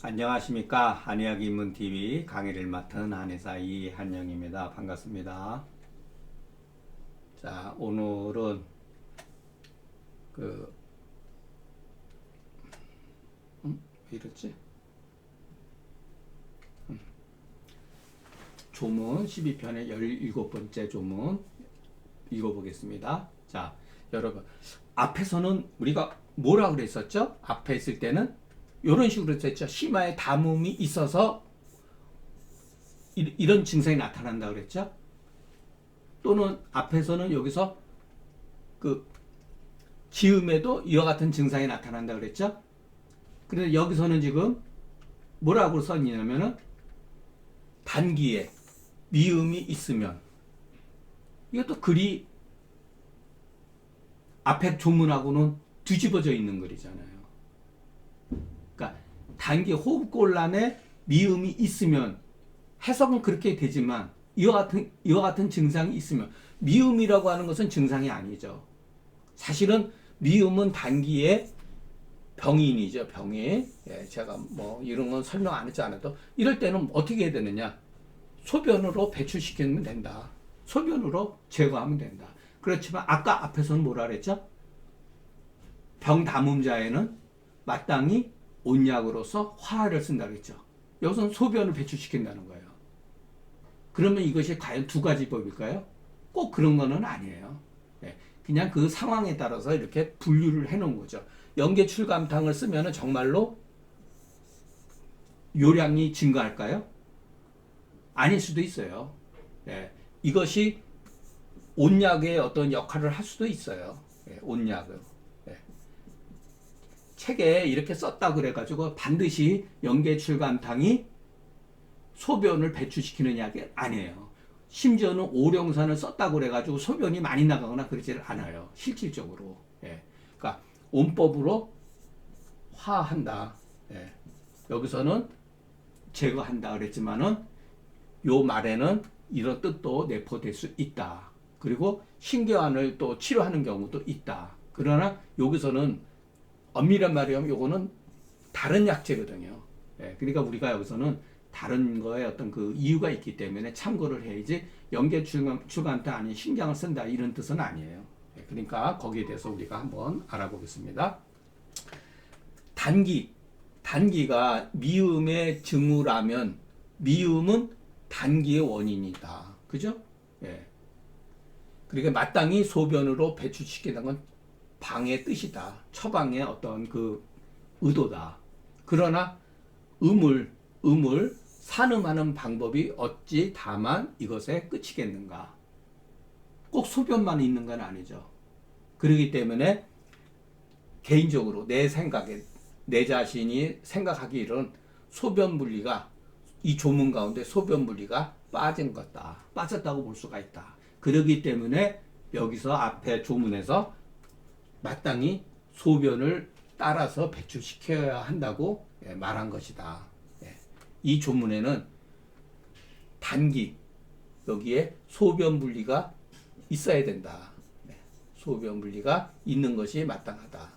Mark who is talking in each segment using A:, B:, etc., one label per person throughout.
A: 안녕하십니까. 한의학 입문TV 강의를 맡은 한의사 이한영입니다. 반갑습니다. 자, 오늘은 그, 왜 이랬지? 조문 12편의 17번째 조문 읽어보겠습니다. 자, 여러분. 앞에서는 우리가 뭐라 그랬었죠? 앞에 있을 때는 이런 식으로 했었죠. 심화에 담음이 있어서 이런 증상이 나타난다 그랬죠. 또는 앞에서는 여기서 그 기음에도 이와 같은 증상이 나타난다 그랬죠. 그런데 여기서는 지금 뭐라고 썼냐면은 단기에 미음이 있으면, 이것도 글이 앞에 조문하고는 뒤집어져 있는 글이잖아요. 그러니까 단기 호흡곤란에 미음이 있으면 해석은 그렇게 되지만 이와 같은 증상이 있으면, 미음이라고 하는 것은 증상이 아니죠. 사실은 미음은 단기의 병인이죠. 병인. 예, 제가 뭐 이런 건 설명 안 했지 않아도 이럴 때는 어떻게 해야 되느냐? 소변으로 배출시키면 된다. 소변으로 제거하면 된다. 그렇지만 아까 앞에서는 뭐라 그랬죠? 병 담음자에는 마땅히 온약으로서 화를 쓴다 그랬죠. 여기서는 소변을 배출시킨다는 거예요. 그러면 이것이 과연 두 가지 법일까요? 꼭 그런 거는 아니에요. 그냥 그 상황에 따라서 이렇게 분류를 해놓은 거죠. 연계출감탕을 쓰면 정말로 요량이 증가할까요? 아닐 수도 있어요. 이것이 온약의 어떤 역할을 할 수도 있어요. 온약은. 책에 이렇게 썼다 그래가지고 반드시 연계출감탕이 소변을 배출시키는 약이 아니에요. 심지어는 오령산을 썼다고 그래가지고 소변이 많이 나가거나 그러지 않아요. 실질적으로. 그러니까 온법으로 화한다. 여기서는 제거한다 그랬지만은 요 말에는 이런 뜻도 내포될 수 있다. 그리고 신경환을 또 치료하는 경우도 있다. 그러나 여기서는 엄밀한 말이면 요거는 다른 약재거든요. 그러니까 우리가 여기서는 다른 거에 어떤 그 이유가 있기 때문에 참고를 해야지 연계출감탕 아닌 신경을 쓴다 이런 뜻은 아니에요. 그러니까 거기에 대해서 우리가 한번 알아보겠습니다. 단기가 미음의 증후라면 미음은 단기의 원인이다. 그죠? 그러니까 마땅히 소변으로 배출시키는 건 방의 뜻이다. 처방의 어떤 그 의도다. 그러나 음을 산음하는 방법이 어찌 다만 이것에 끝이겠는가? 꼭 소변만 있는 건 아니죠. 그렇기 때문에 개인적으로 내 생각에 내 자신이 생각하기로는 소변 분리가 이 조문 가운데 소변 분리가 빠졌다고 볼 수가 있다. 그렇기 때문에 여기서 앞에 조문에서 마땅히 소변을 따라서 배출시켜야 한다고 말한 것이다. 이 조문에는 단기 여기에 소변 분리가 있어야 된다. 소변 분리가 있는 것이 마땅하다.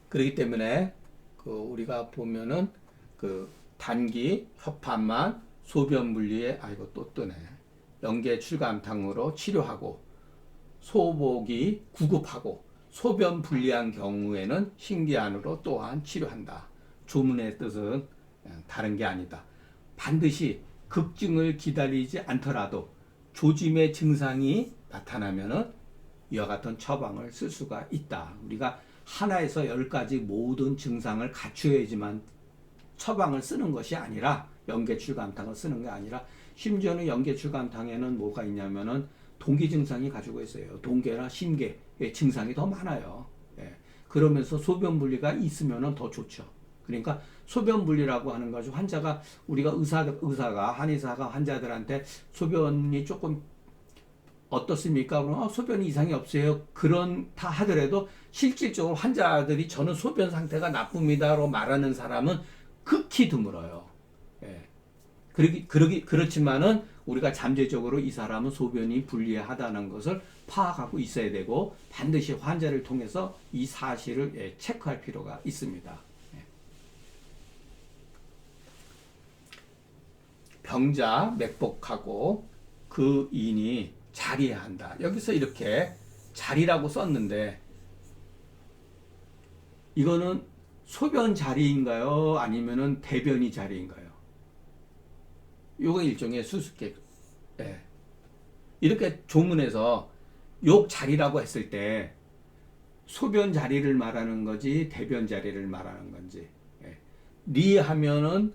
A: 그렇기 때문에 그 우리가 보면은 그 단기 협판만 소변 분리에 또 뜨네. 연계출감탕으로 치료하고 소복이 구급하고 소변 불리한 경우에는 신기안으로 또한 치료한다. 조문의 뜻은 다른 게 아니다. 반드시 급증을 기다리지 않더라도 조짐의 증상이 나타나면은 이와 같은 처방을 쓸 수가 있다. 우리가 하나에서 10가지 모든 증상을 갖추어야지만 처방을 쓰는 것이 아니라 연계출감탕을 쓰는 게 아니라 심지어는 연계출감탕에는 뭐가 있냐면은 동기 증상이 가지고 있어요. 동계나 심계의 증상이 더 많아요. 그러면서 소변 분리가 있으면 더 좋죠. 그러니까 소변 분리라고 하는 것이 환자가 우리가 한의사가 환자들한테 소변이 조금 어떻습니까? 그러면 소변이 이상이 없어요. 그런다 하더라도 실질적으로 환자들이 저는 소변 상태가 나쁩니다로 말하는 사람은 극히 드물어요. 그렇지만은 우리가 잠재적으로 이 사람은 소변이 불리하다는 것을 파악하고 있어야 되고 반드시 환자를 통해서 이 사실을 체크할 필요가 있습니다. 병자 맥복하고 그 인이 자리해야 한다. 여기서 이렇게 자리라고 썼는데 이거는 소변 자리인가요? 아니면은 대변이 자리인가요? 요거 일종의 수수께끼. 예. 이렇게 조문에서 욕 자리라고 했을 때 소변 자리를 말하는 거지 대변 자리를 말하는 건지. 예. 리 하면은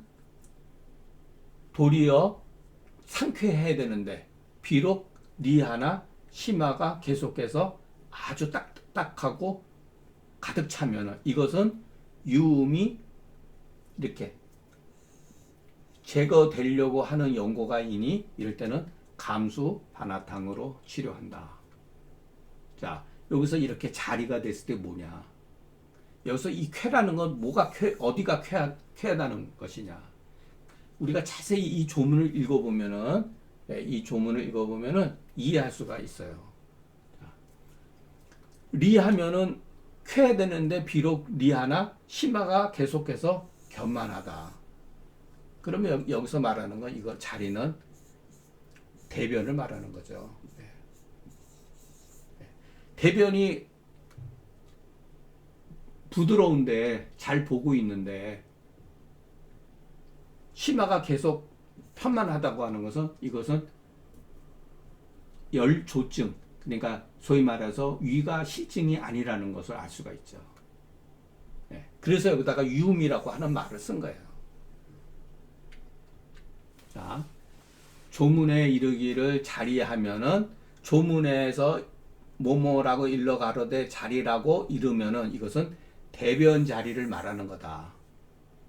A: 도리어 상쾌해야 되는데 비록 리 하나 심화가 계속해서 아주 딱딱하고 가득 차면은 이것은 유음이 이렇게 제거되려고 하는 연고가 있니 이럴 때는 감수 반화탕으로 치료한다. 자, 여기서 이렇게 자리가 됐을 때 뭐냐? 여기서 이 쾌라는 건 뭐가 어디가 쾌하다는 것이냐? 우리가 자세히 이 조문을 읽어보면은 이해할 수가 있어요. 리 하면은 쾌되는데 비록 리 하나 심화가 계속해서 견만하다. 그러면 여기서 말하는 건 이거 자리는 대변을 말하는 거죠. 대변이 부드러운데 잘 보고 있는데 심화가 계속 편만하다고 하는 것은 이것은 열조증, 그러니까 소위 말해서 위가 실증이 아니라는 것을 알 수가 있죠. 그래서 여기다가 유음이라고 하는 말을 쓴 거예요. 자, 조문에 이르기를 자리하면은 조문에서 뭐뭐라고 일러 가로되 자리라고 이르면은 이것은 대변 자리를 말하는 거다.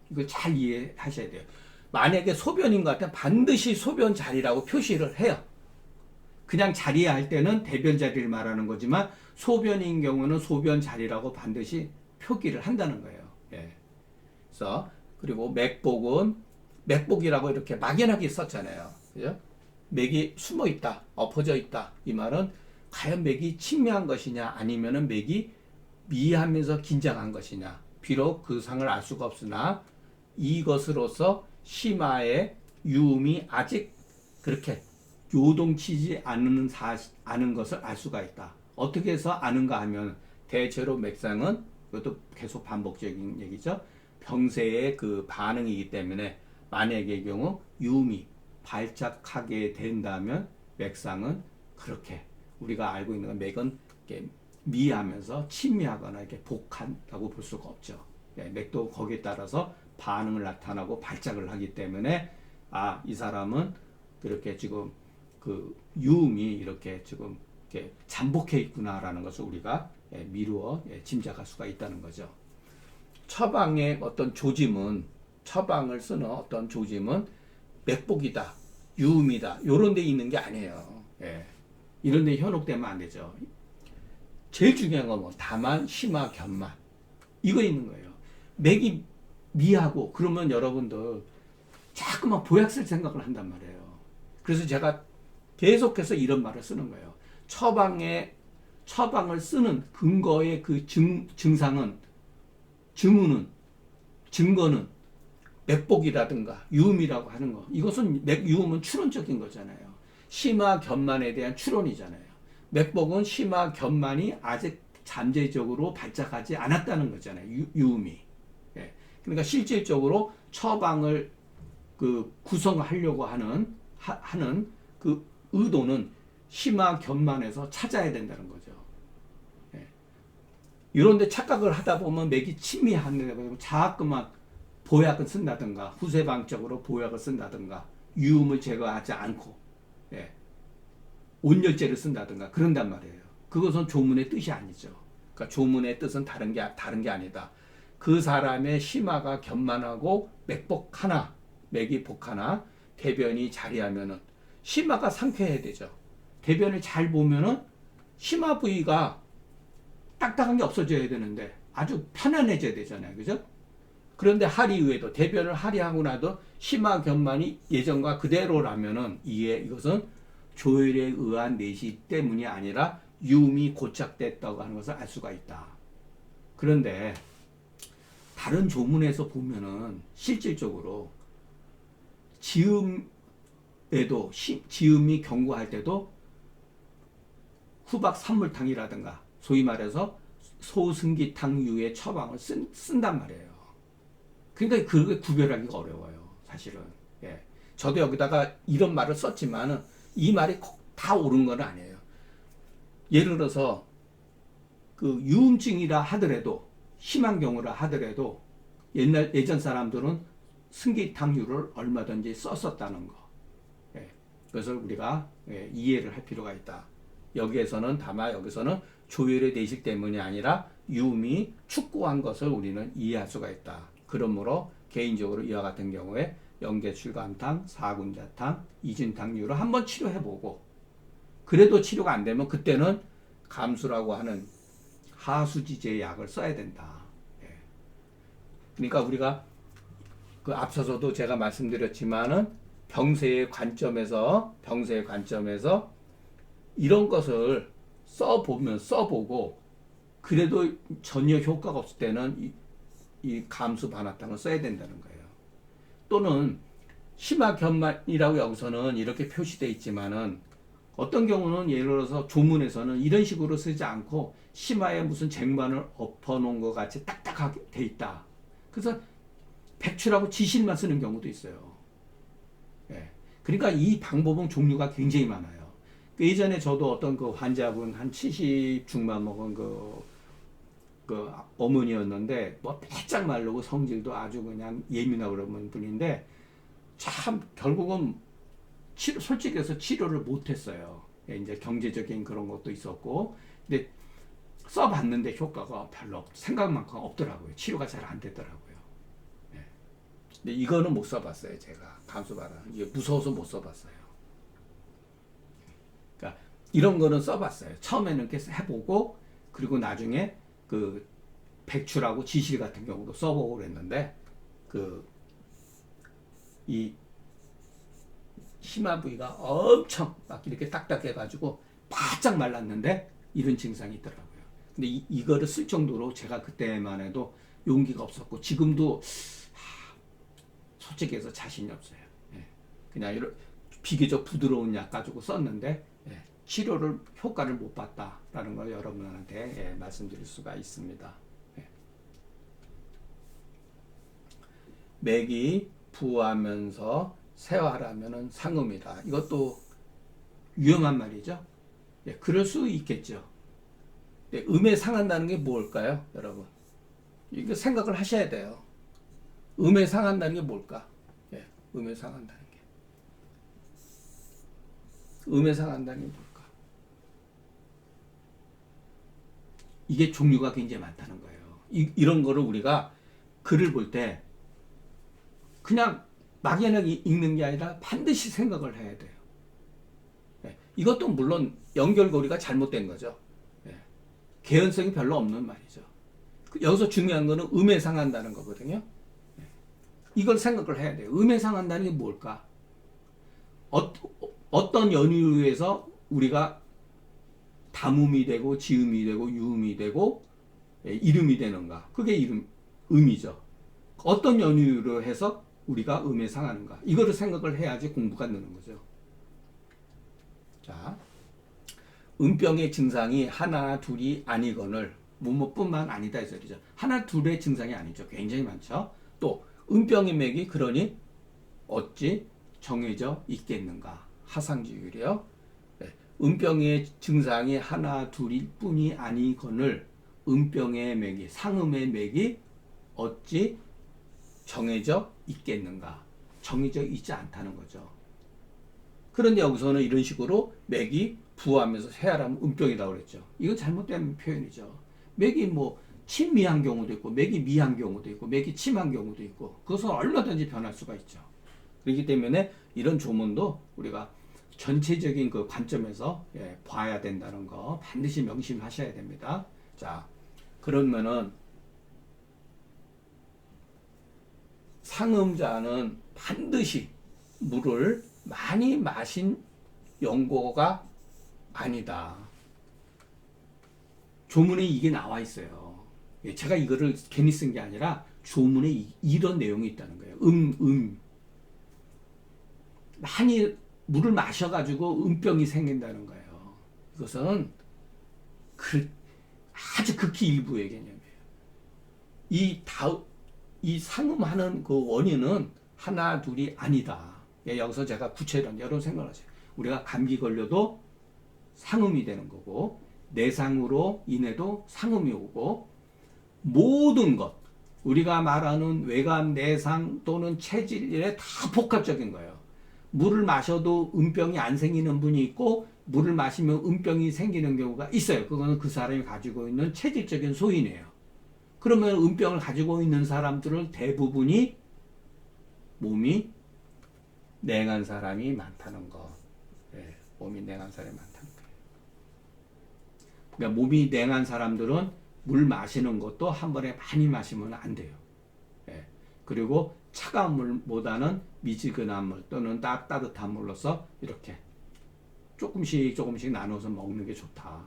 A: 이거 잘 이해하셔야 돼요. 만약에 소변인 것 같으면 반드시 소변 자리라고 표시를 해요. 그냥 자리에 할 때는 대변 자리를 말하는 거지만 소변인 경우는 소변 자리라고 반드시 표기를 한다는 거예요. 그래서 그리고 맥복은 맥복이라고 이렇게 막연하게 썼잖아요. 그죠? 맥이 숨어 있다, 엎어져 있다. 이 말은 과연 맥이 침미한 것이냐 아니면은 맥이 미하면서 긴장한 것이냐. 비록 그 상을 알 수가 없으나 이것으로서 심화의 유음이 아직 그렇게 요동치지 않은 것을 알 수가 있다. 어떻게 해서 아는가 하면 대체로 맥상은 이것도 계속 반복적인 얘기죠. 병세의 그 반응이기 때문에 만약의 경우 유음이 발작하게 된다면 맥상은 그렇게 우리가 알고 있는 건 맥은 이렇게 미하면서 침미하거나 이렇게 복한다고 볼 수가 없죠. 맥도 거기에 따라서 반응을 나타나고 발작을 하기 때문에 이 사람은 그렇게 지금 그 유음이 이렇게 지금 이렇게 잠복해 있구나라는 것을 우리가 미루어 짐작할 수가 있다는 거죠. 처방의 어떤 조짐은 처방을 쓰는 어떤 조짐은 맥복이다, 유음이다 이런 데 있는 게 아니에요. 이런 데 현혹되면 안 되죠. 제일 중요한 건 뭐 다만 심화 견만 이거 있는 거예요. 맥이 미하고 그러면 여러분들 자꾸만 보약 쓸 생각을 한단 말이에요. 그래서 제가 계속해서 이런 말을 쓰는 거예요. 처방을 쓰는 근거의 그 증상은 증거는 맥복이라든가 유음이라고 하는 거. 이것은 유음은 추론적인 거잖아요. 심화 견만에 대한 추론이잖아요. 맥복은 심화 견만이 아직 잠재적으로 발작하지 않았다는 거잖아요. 유음이. 그러니까 실질적으로 처방을 그 구성하려고 하는 그 의도는 심화 견만에서 찾아야 된다는 거죠. 이런데 착각을 하다 보면 맥이 침미한다고 자꾸만 보약을 쓴다든가 후세방적으로 보약을 쓴다든가 유음을 제거하지 않고 온열제를 쓴다든가 그런단 말이에요. 그것은 조문의 뜻이 아니죠. 그러니까 조문의 뜻은 다른 게 아니다. 그 사람의 심화가 견만하고 맥이 복하나 대변이 자리하면은 심화가 상쾌해야 되죠. 대변을 잘 보면은 심화 부위가 딱딱한 게 없어져야 되는데 아주 편안해져야 되잖아요. 그죠? 그런데 하리 이후에도 대변을 하리하고 나도 심화견만이 예전과 그대로라면은 이것은 조혈에 의한 내시 때문이 아니라 유음이 고착됐다고 하는 것을 알 수가 있다. 그런데 다른 조문에서 보면은 실질적으로 지음이 경고할 때도 후박 산물탕이라든가 소위 말해서 소승기탕류의 처방을 쓴단 말이에요. 그러니까 그게 구별하기가 어려워요, 사실은. 예. 저도 여기다가 이런 말을 썼지만은 이 말이 다 옳은 건 아니에요. 예를 들어서 그 유음증이라 하더라도 심한 경우라 하더라도 예전 사람들은 승기탕류를 얼마든지 썼었다는 거. 예. 그것을 우리가 이해를 할 필요가 있다. 여기서는 조혈의 내실 때문이 아니라 유음이 축구한 것을 우리는 이해할 수가 있다. 그러므로 개인적으로 이와 같은 경우에 영계출감탕, 사군자탕, 이진탕류를 한번 치료해보고 그래도 치료가 안 되면 그때는 감수라고 하는 하수지제 약을 써야 된다. 예. 그러니까 우리가 그 앞서서도 제가 말씀드렸지만은 병세의 관점에서 이런 것을 써보고 그래도 전혀 효과가 없을 때는 이 감수 반화탕을 써야 된다는 거예요. 또는 심화견만이라고 여기서는 이렇게 표시되어 있지만은 어떤 경우는 예를 들어서 조문에서는 이런 식으로 쓰지 않고 심화에 무슨 쟁반을 엎어놓은 것 같이 딱딱하게 돼 있다. 그래서 백출하고 지실만 쓰는 경우도 있어요. 예. 그러니까 이 방법은 종류가 굉장히 많아요. 예전에 저도 어떤 그 환자분 한 70 중반 먹은 그 어머니였는데 뭐 빼짝 마르고 성질도 아주 그냥 예민하고 그런 분인데 참 결국은 솔직히 해서 치료를 못했어요. 예, 이제 경제적인 그런 것도 있었고 근데 써봤는데 효과가 별로 생각만큼 없더라고요. 치료가 잘 안 되더라고요. 예. 근데 이거는 못 써봤어요. 제가 감수바라 이게 무서워서 못 써봤어요. 그러니까 이런 거는 써봤어요. 처음에는 이렇게 해보고 그리고 나중에 그 백출하고 지실 같은 경우도 써보고 그랬는데 이 심화 부위가 엄청 막 이렇게 딱딱해가지고 바짝 말랐는데 이런 증상이 있더라고요. 근데 이거를 쓸 정도로 제가 그때만 해도 용기가 없었고 지금도 솔직히 해서 자신이 없어요. 예. 그냥 이런 비교적 부드러운 약 가지고 썼는데 치료를 효과를 못 봤다라는 걸 여러분한테 말씀드릴 수가 있습니다. 맥이 부하면서 세활하면은 상음이다. 이것도 위험한 말이죠. 그럴 수 있겠죠. 음에 상한다는 게 뭘까요, 여러분? 이거 생각을 하셔야 돼요. 음에 상한다는 게 뭘까? 음에 상한다는 게. 음에 상한다는 게 뭘까? 이게 종류가 굉장히 많다는 거예요. 이런 거를 우리가 글을 볼 때 그냥 막연하게 읽는 게 아니라 반드시 생각을 해야 돼요. 이것도 물론 연결고리가 잘못된 거죠. 개연성이 별로 없는 말이죠. 여기서 중요한 거는 음에 상한다는 거거든요. 이걸 생각을 해야 돼요. 음에 상한다는 게 뭘까? 어떤 연유에서 우리가 담음이 되고 지음이 되고 유음이 되고 이름이 되는가? 그게 음이죠. 어떤 연유로 해서 우리가 음에 상하는가? 이거를 생각을 해야지 공부가 느는 거죠. 자, 음병의 증상이 하나 둘이 아니거늘 뭐뭐뿐만 아니다 이 소리죠. 하나 둘의 증상이 아니죠. 굉장히 많죠. 또 음병의 맥이 그러니 어찌 정해져 있겠는가? 하상지율이요. 음병의 증상이 하나 둘일 뿐이 아니거늘 음병의 맥이 상음의 맥이 어찌 정해져 있겠는가? 정해져 있지 않다는 거죠. 그런데 여기서는 이런 식으로 맥이 부하면서 쇠하라면 음병이라고 그랬죠. 이건 잘못된 표현이죠. 맥이 뭐 침미한 경우도 있고 맥이 미한 경우도 있고 맥이 침한 경우도 있고 그것은 얼마든지 변할 수가 있죠. 그렇기 때문에 이런 조문도 우리가 전체적인 그 관점에서 봐야 된다는 거 반드시 명심하셔야 됩니다. 자, 그러면은 상음자는 반드시 물을 많이 마신 연고가 아니다. 조문에 이게 나와 있어요. 제가 이거를 괜히 쓴 게 아니라 조문에 이런 내용이 있다는 거예요. 많이 물을 마셔가지고 음병이 생긴다는 거예요. 이것은 아주 극히 일부의 개념이에요. 이 상음하는 그 원인은 하나, 둘이 아니다. 여기서 제가 구체론 여러분 생각하세요. 우리가 감기 걸려도 상음이 되는 거고, 내상으로 인해도 상음이 오고, 모든 것, 우리가 말하는 외감, 내상 또는 체질에 다 복합적인 거예요. 물을 마셔도 음병이 안 생기는 분이 있고, 물을 마시면 음병이 생기는 경우가 있어요. 그거는 그 사람이 가지고 있는 체질적인 소인이에요. 그러면 음병을 가지고 있는 사람들은 대부분이 몸이 냉한 사람이 많다는 거. 몸이 냉한 사람이 많다는 거예요. 그러니까 몸이 냉한 사람들은 물 마시는 것도 한 번에 많이 마시면 안 돼요. 그리고 차가운 물보다는 미지근한 물 또는 따뜻한 물로서 이렇게 조금씩 나눠서 먹는 게 좋다.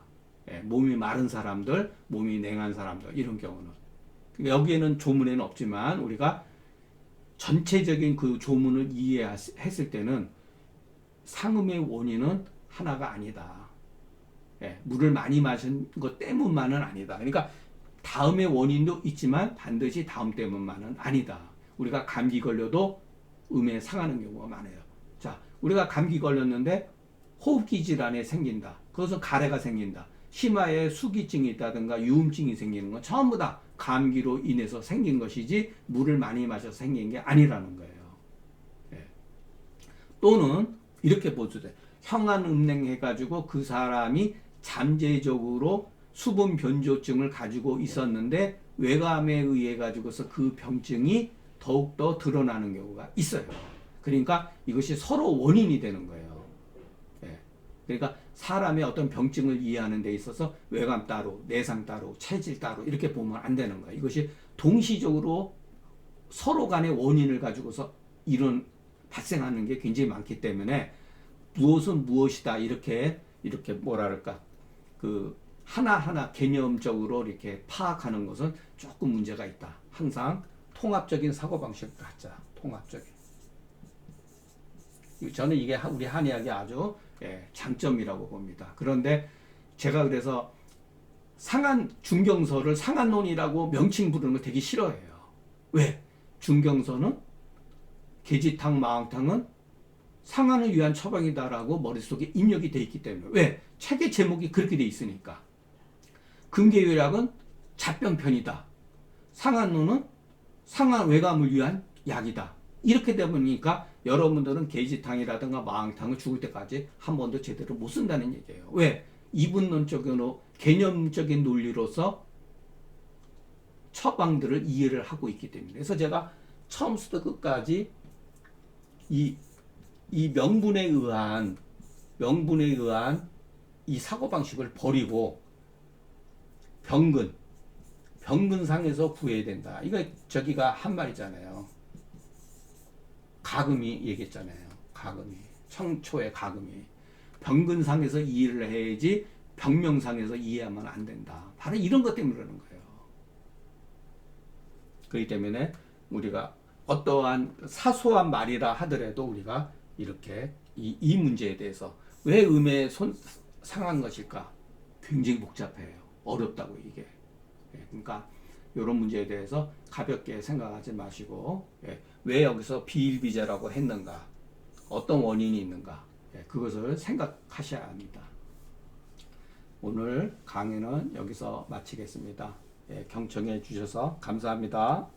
A: 몸이 마른 사람들, 몸이 냉한 사람들 이런 경우는 여기에는 조문에는 없지만 우리가 전체적인 그 조문을 이해했을 때는 상음의 원인은 하나가 아니다. 물을 많이 마신 것 때문만은 아니다. 그러니까 다음의 원인도 있지만 반드시 다음 때문만은 아니다. 우리가 감기 걸려도 음에 상하는 경우가 많아요. 자, 우리가 감기 걸렸는데 호흡기 질환이 생긴다. 그것은 가래가 생긴다. 심하에 수기증이 있다든가 유음증이 생기는 건 전부 다 감기로 인해서 생긴 것이지 물을 많이 마셔서 생긴 게 아니라는 거예요. 또는 이렇게 보셔도 돼. 형한음냉 해가지고 그 사람이 잠재적으로 수분 변조증을 가지고 있었는데 외감에 의해 가지고서 그 병증이 더욱더 드러나는 경우가 있어요. 그러니까 이것이 서로 원인이 되는 거예요. 그러니까 사람의 어떤 병증을 이해하는 데 있어서 외감 따로, 내상 따로, 체질 따로 이렇게 보면 안 되는 거예요. 이것이 동시적으로 서로 간의 원인을 가지고서 발생하는 게 굉장히 많기 때문에 무엇은 무엇이다 이렇게 뭐랄까 그 하나하나 개념적으로 이렇게 파악하는 것은 조금 문제가 있다. 항상 통합적인 사고방식을 갖자. 통합적인. 저는 이게 우리 한의학의 아주 장점이라고 봅니다. 그런데 제가 그래서 중경서를 상한론이라고 명칭 부르는 거 되게 싫어해요. 왜? 중경서는 계지탕, 마왕탕은 상한을 위한 처방이다라고 머릿속에 입력이 돼 있기 때문에. 왜? 책의 제목이 그렇게 돼 있으니까. 근계유약은 잡병편이다. 상한론은 상한 외감을 위한 약이다. 이렇게 되다 보니까 여러분들은 계지탕이라든가 마왕탕을 죽을 때까지 한 번도 제대로 못 쓴다는 얘기예요. 왜? 이분론적으로 개념적인 논리로서 처방들을 이해를 하고 있기 때문에. 그래서 제가 처음부터 끝까지 이 명분에 의한 이 사고방식을 버리고 병근상에서 구해야 된다. 이거 저기가 한 말이잖아요. 가금이 얘기했잖아요. 가금이. 청초의 가금이. 병근상에서 이해를 해야지 병명상에서 이해하면 안 된다. 바로 이런 것 때문에 그러는 거예요. 그렇기 때문에 우리가 어떠한 사소한 말이라 하더라도 우리가 이렇게 이 문제에 대해서 왜 음에 상한 것일까? 굉장히 복잡해요. 어렵다고 이게. 그러니까 이런 문제에 대해서 가볍게 생각하지 마시고 왜 여기서 비일비재라고 했는가? 어떤 원인이 있는가? 그것을 생각하셔야 합니다. 오늘 강의는 여기서 마치겠습니다. 경청해 주셔서 감사합니다.